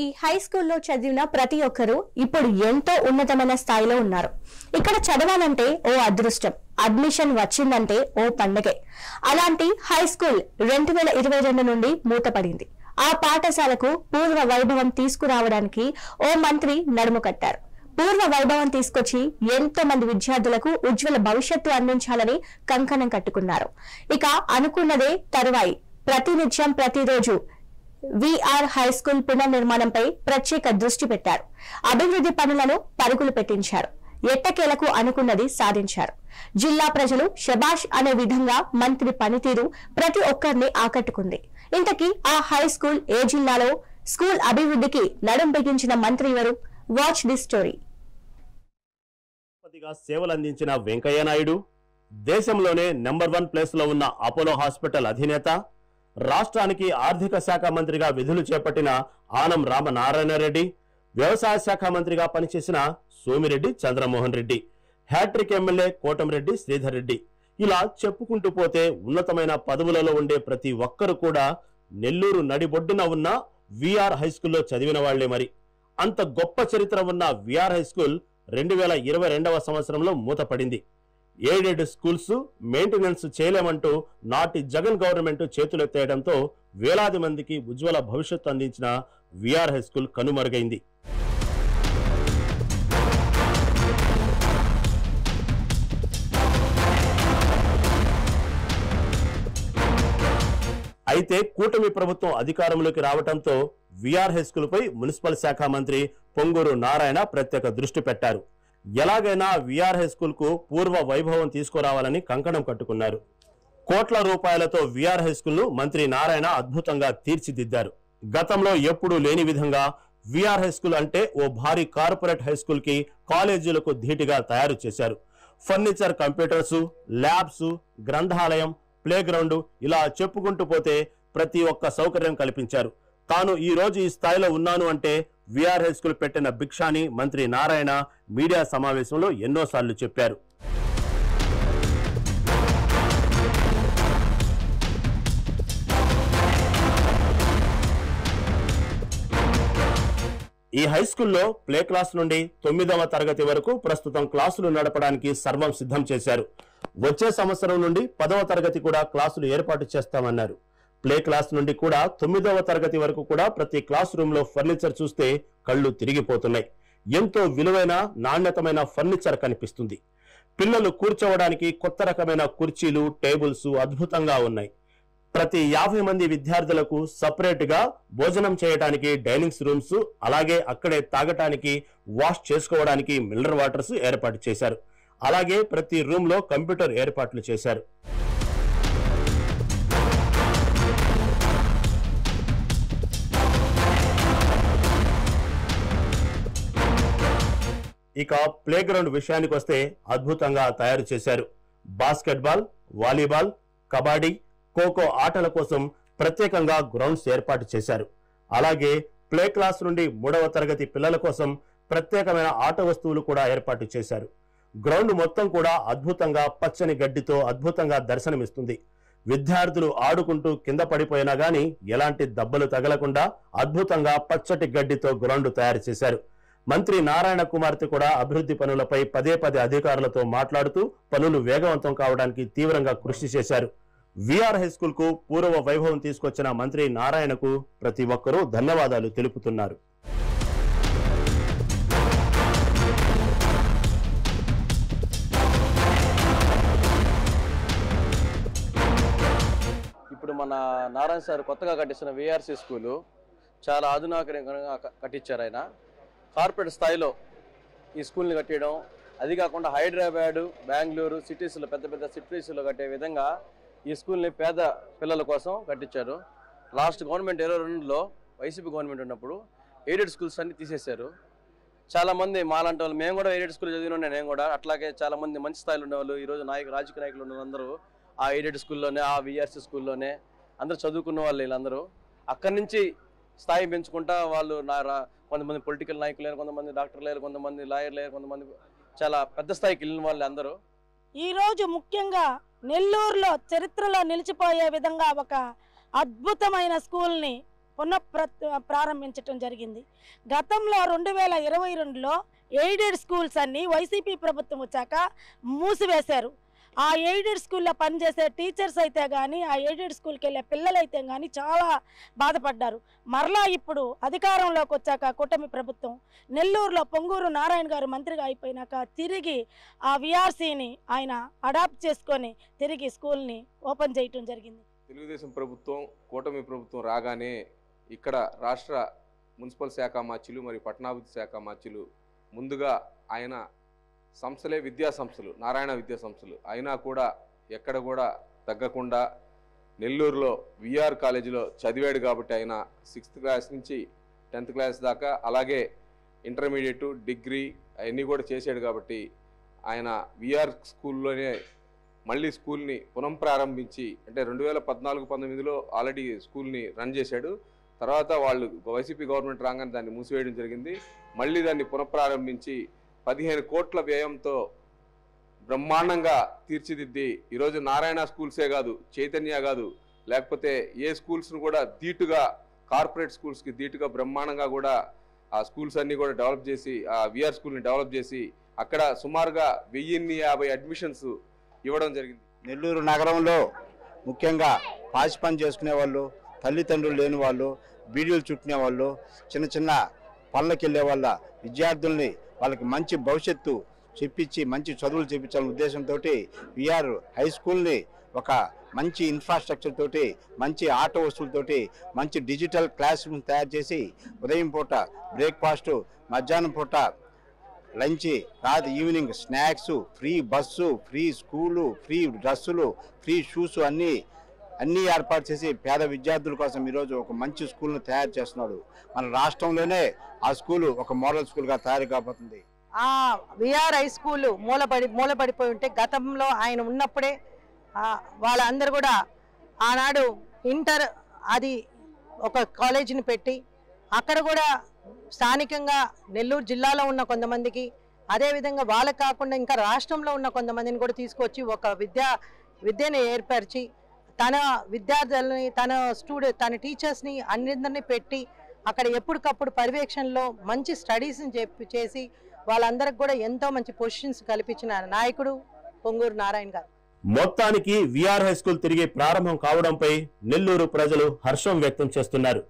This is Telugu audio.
ఈ హై స్కూల్లో చదివిన ప్రతి ఒక్కరూ ఇప్పుడు ఎంతో ఉన్నతమైన స్థాయిలో ఉన్నారు. ఇక్కడ చదవాలంటే ఓ అదృష్టం, అడ్మిషన్ వచ్చిందంటే ఓ పండగే. అలాంటి హై స్కూల్ 2022 నుండి మూతపడింది. ఆ పాఠశాలకు పూర్వ వైభవం తీసుకురావడానికి ఓ మంత్రి నడుము కట్టారు. పూర్వ వైభవం తీసుకొచ్చి ఎంతో మంది విద్యార్థులకు ఉజ్వల భవిష్యత్తు అందించాలని కంకణం కట్టుకున్నారు. ఇక అనుకున్నదే తరువాయి ప్రతినిత్యం ప్రతిరోజు విఆర్ హై స్కూల్ పునర్నిర్మాణంపై ప్రత్యేక దృష్టి పెట్టారు. అభివృద్ధి పనులను పరుగులు పెట్టించారు. ఎట్టకేలకు అనుకున్నది సాధించారు. జిల్లా ప్రజలు శబాష్ అనే విధంగా మంత్రి పనితీరు ప్రతి ఒక్కరిని ఆకట్టుకుంది. ఇంతకీ ఆ హై స్కూల్ ఏ జిల్లాలో? స్కూల్ అభివృద్ధికి నడుం బిగించిన మంత్రి ఎవరు? Watch this story. సేవలు అందించిన వెంకయ్య నాయుడు, దేశంలోనే నెంబర్ 1 ప్లేస్ లో ఉన్న అపోలో హాస్పిటల్ అధినేత, రాష్ట్రానికి ఆర్థిక శాఖ మంత్రిగా విధులు చేపట్టిన ఆనం రామనారాయణ రెడ్డి, వ్యవసాయ శాఖ మంత్రిగా పనిచేసిన సోమిరెడ్డి చంద్రమోహన్ రెడ్డి, హ్యాట్రిక్ ఎమ్మెల్యే కోటంరెడ్డి శ్రీధర్ రెడ్డి, ఇలా చెప్పుకుంటూ పోతే ఉన్నతమైన పదవులలో ఉండే ప్రతి ఒక్కరు కూడా నెల్లూరు నడిబొడ్డున ఉన్న విఆర్ హై స్కూల్లో చదివిన వాళ్లే. మరి అంత గొప్ప చరిత్ర ఉన్న విఆర్ హై స్కూల్ 2022వ సంవత్సరంలో మూతపడింది. ఎయిడెడ్ స్కూల్స్ మెయింటెనెన్స్ చేయలేమంటూ నాటి జగన్ గవర్నమెంట్ చేతులెత్తేయడంతో వేలాది మందికి ఉజ్వల భవిష్యత్తు అందించిన విఆర్ హై స్కూల్ కనుమరుగైంది. అయితే కూటమి ప్రభుత్వం అధికారంలోకి రావడంతో విఆర్ హై స్కూల్ పై మున్సిపల్ శాఖ మంత్రి పొంగూరు నారాయణ ప్రత్యేక దృష్టి పెట్టారు. ఎలాగైనా విఆర్ హై స్కూల్ కు పూర్వ వైభవం తీసుకురావాలని కంకణం కట్టుకున్నారు. కోట్ల రూపాయలతో విఆర్ హై స్కూల్ ను మంత్రి నారాయణ అద్భుతంగా తీర్చిదిద్దారు. గతంలో ఎప్పుడూ లేని విధంగా విఆర్ హై స్కూల్ అంటే ఓ భారీ కార్పొరేట్ హై స్కూల్ కి కాలేజీలకు ధీటుగా తయారు చేశారు. ఫర్నిచర్, కంప్యూటర్స్, ల్యాబ్స్, గ్రంథాలయం, ప్లే గ్రౌండ్, ఇలా చెప్పుకుంటూ పోతే ప్రతి ఒక్క సౌకర్యం కల్పించారు. తాను ఈ రోజు ఈ స్థాయిలో ఉన్నాను అంటే విఆర్ హై స్కూల్ పెట్టిన భిక్షాని మంత్రి నారాయణ మీడియా సమావేశంలో ఎన్నోసార్లు చెప్పారు. ఈ హై స్కూల్లో ప్లే క్లాస్ నుండి 9వ తరగతి వరకు ప్రస్తుతం క్లాసులు నడపడానికి సర్వం సిద్ధం చేశారు. వచ్చే సంవత్సరం నుండి 10వ తరగతి కూడా క్లాసులు ఏర్పాటు చేస్తామన్నారు. ప్లే క్లాస్ నుండి కూడా 9వ తరగతి వరకు కూడా ప్రతి క్లాస్ రూమ్ లో ఫర్నిచర్ చూస్తే కళ్ళు తిరిగిపోతున్నాయి. ఎంతో విలువైన నాణ్యతమైన ఫర్నిచర్ కనిపిస్తుంది. పిల్లలు కూర్చోవడానికి కొత్త రకమైన కుర్చీలు, టేబుల్స్ అద్భుతంగా ఉన్నాయి. ప్రతి 50 మంది విద్యార్థులకు సపరేట్ గా భోజనం చేయడానికి డైనింగ్స్ రూమ్స్, అలాగే అక్కడే తాగటానికి, వాష్ చేసుకోవడానికి మినరల్ వాటర్స్ ఏర్పాటు చేశారు. అలాగే ప్రతి రూమ్ లో కంప్యూటర్ ఏర్పాట్లు చేశారు. ఇక ప్లే గ్రౌండ్ విషయానికి వస్తే అద్భుతంగా తయారు చేశారు. బాస్కెట్బాల్, వాలీబాల్, కబడ్డీ, ఖోఖో ఆటల కోసం ప్రత్యేకంగా గ్రౌండ్స్ ఏర్పాటు చేశారు. అలాగే ప్లే క్లాస్ నుండి 3వ తరగతి పిల్లల కోసం ప్రత్యేకమైన ఆట వస్తువులు కూడా ఏర్పాటు చేశారు. గ్రౌండ్ మొత్తం కూడా అద్భుతంగా పచ్చని గడ్డితో అద్భుతంగా దర్శనమిస్తుంది. విద్యార్థులు ఆడుకుంటూ కింద పడిపోయినా గానీ ఎలాంటి దెబ్బలు తగలకుండా అద్భుతంగా పచ్చటి గడ్డితో గ్రౌండ్ తయారు చేశారు. మంత్రి నారాయణ కుమార్తె కూడా అభివృద్ధి పనులపై పదే అధికారులతో మాట్లాడుతూ పనులు వేగవంతం కావడానికి తీవ్రంగా కృషి చేశారు. విఆర్ హై స్కూల్ కు పూర్వ వైభవం తీసుకొచ్చిన మంత్రి నారాయణకు ప్రతి ఒక్కరూ ధన్యవాదాలు తెలుపుతున్నారు. ఇప్పుడు మన నారాయణ సార్ కొత్తగా కట్టిస్తున్న విఆర్సి స్కూలు చాలా ఆధునికంగా కట్టించారు. ఆయన కార్పొరేట్ స్థాయిలో ఈ స్కూల్ని కట్టడం, అది కాకుండా హైదరాబాదు, బెంగళూరు సిటీస్లో పెద్ద సిటీస్లో కట్టే విధంగా ఈ స్కూల్ని పేద పిల్లల కోసం కట్టించారు. లాస్ట్ గవర్నమెంట్ 22లో వైసీపీ గవర్నమెంట్ ఉన్నప్పుడు ఎయిడెడ్ స్కూల్స్ అన్ని తీసేశారు. చాలామంది మాలాంటి వాళ్ళు, మేము కూడా ఎయిడెడ్ స్కూల్ చదివిన నేను కూడా, అట్లాగే చాలామంది మంచి స్థాయిలో ఉండేవాళ్ళు ఈరోజు రాజకీయ నాయకులు ఉన్న అందరూ ఆ ఎయిడెడ్ స్కూల్లోనే, ఆ విఆర్సి స్కూల్లోనే అందరూ చదువుకున్న వాళ్ళు. వీళ్ళందరూ అక్కడి నుంచి స్థాయి పెంచుకుంటా వాళ్ళు కొంతమంది పొలిటికల్ నాయకులు లేరు, కొంతమంది డాక్టర్లు లేరు, కొంతమంది లాయర్లు లేరు, కొంతమంది చాలా పెద్ద స్థాయికి వెళ్ళిన వాళ్ళు అందరూ. ఈరోజు ముఖ్యంగా నెల్లూరులో చరిత్రలో నిలిచిపోయే విధంగా ఒక అద్భుతమైన స్కూల్ని ప్రారంభించడం జరిగింది. గతంలో 2022లో ఎయిడెడ్ స్కూల్స్ అన్నీ వైసీపీ ప్రభుత్వం వచ్చాక మూసివేశారు. ఆ ఎయిడెడ్ స్కూల్లో పనిచేసే టీచర్స్ అయితే కానీ, ఆ ఎయిడెడ్ స్కూల్కి వెళ్ళే పిల్లలైతే కానీ చాలా బాధపడ్డారు. మరలా ఇప్పుడు అధికారంలోకి వచ్చాక కూటమి ప్రభుత్వం నెల్లూరులో పొంగూరు నారాయణ గారు మంత్రిగా అయిపోయినాక తిరిగి ఆ విఆర్సీని ఆయన అడాప్ట్ చేసుకొని తిరిగి స్కూల్ని ఓపెన్ చేయటం జరిగింది. తెలుగుదేశం ప్రభుత్వం కూటమి ప్రభుత్వం రాగానే ఇక్కడ రాష్ట్ర మున్సిపల్ శాఖ మార్చులు మరియు పట్టణాభివృద్ధి శాఖ మార్చులు ముందుగా ఆయన సంస్థలే విద్యా సంస్థలు, నారాయణ విద్యా సంస్థలు అయినా కూడా ఎక్కడ కూడా తగ్గకుండా నెల్లూరులో విఆర్ కాలేజీలో చదివాడు కాబట్టి ఆయన 6th క్లాస్ నుంచి 10th క్లాస్ దాకా, అలాగే ఇంటర్మీడియట్, డిగ్రీ అవన్నీ కూడా చేశాడు కాబట్టి ఆయన విఆర్ స్కూల్లోనే మళ్ళీ స్కూల్ని పునఃప్రారంభించి, అంటే 2014-19లో ఆల్రెడీ స్కూల్ని రన్ చేశాడు. తర్వాత వాళ్ళు వైసీపీ గవర్నమెంట్ రాగానే దాన్ని మూసివేయడం జరిగింది. మళ్ళీ దాన్ని పునఃప్రారంభించి 15 కోట్ల వ్యయంతో బ్రహ్మాండంగా తీర్చిదిద్ది ఈరోజు నారాయణ స్కూల్సే కాదు, చైతన్య కాదు, లేకపోతే ఏ స్కూల్స్ను కూడా ధీటుగా, కార్పొరేట్ స్కూల్స్కి ధీటుగా బ్రహ్మాండంగా కూడా ఆ స్కూల్స్ అన్నీ కూడా డెవలప్ చేసి, ఆ విఆర్ స్కూల్ని డెవలప్ చేసి అక్కడ సుమారుగా 1050 అడ్మిషన్స్ ఇవ్వడం జరిగింది. నెల్లూరు నగరంలో ముఖ్యంగా పాసి పని చేసుకునే వాళ్ళు, తల్లిదండ్రులు లేని వాళ్ళు, బీడీలు చుట్టుకునే వాళ్ళు, చిన్న చిన్న పనులకు వెళ్ళే వాళ్ళ విద్యార్థుల్ని వాళ్ళకి మంచి భవిష్యత్తు చెప్పించి మంచి చదువులు చెప్పించాలనే ఉద్దేశంతో విఆర్ హై స్కూల్ని ఒక మంచి ఇన్ఫ్రాస్ట్రక్చర్ తోటి, మంచి ఆట వస్తువులతోటి, మంచి డిజిటల్ క్లాస్ రూమ్ తయారు చేసి ఉదయం పూట బ్రేక్ఫాస్టు, మధ్యాహ్నం పూట లంచ్, రాత్రి evening snacks, free bus, free school, free డ్రెస్సులు, ఫ్రీ షూస్ అన్నీ ఏర్పాటు చేసి పేద విద్యార్థుల కోసం ఈరోజు ఒక మంచి స్కూల్ను తయారు చేస్తున్నాడు. మన రాష్ట్రంలోనే ఆ స్కూలు ఒక మోడల్ స్కూల్గా తయారు కాబోతుంది. ఆ విఆర్ హై స్కూల్ మూలపడిపోయి ఉంటే గతంలో ఆయన ఉన్నప్పుడే వాళ్ళందరూ కూడా ఆనాడు ఇంటర్ అది ఒక కాలేజీని పెట్టి అక్కడ కూడా స్థానికంగా నెల్లూరు జిల్లాలో ఉన్న కొంతమందికి, అదేవిధంగా వాళ్ళకు కాకుండా ఇంకా రాష్ట్రంలో ఉన్న కొంతమందిని కూడా తీసుకొచ్చి ఒక విద్యను ఏర్పరిచి తన విద్యార్థులని, తన టీచర్స్ని అందరినీ పెట్టి అక్కడ ఎప్పటికప్పుడు పర్యవేక్షణలో మంచి స్టడీస్ని చేసి వాళ్ళందరికి కూడా ఎంతో మంచి పొజిషన్స్ కల్పించిన నాయకుడు పొంగూరు నారాయణ గారు. మొత్తానికి విఆర్ హై స్కూల్ తిరిగి ప్రారంభం కావడంపై నెల్లూరు ప్రజలు హర్షం వ్యక్తం చేస్తున్నారు.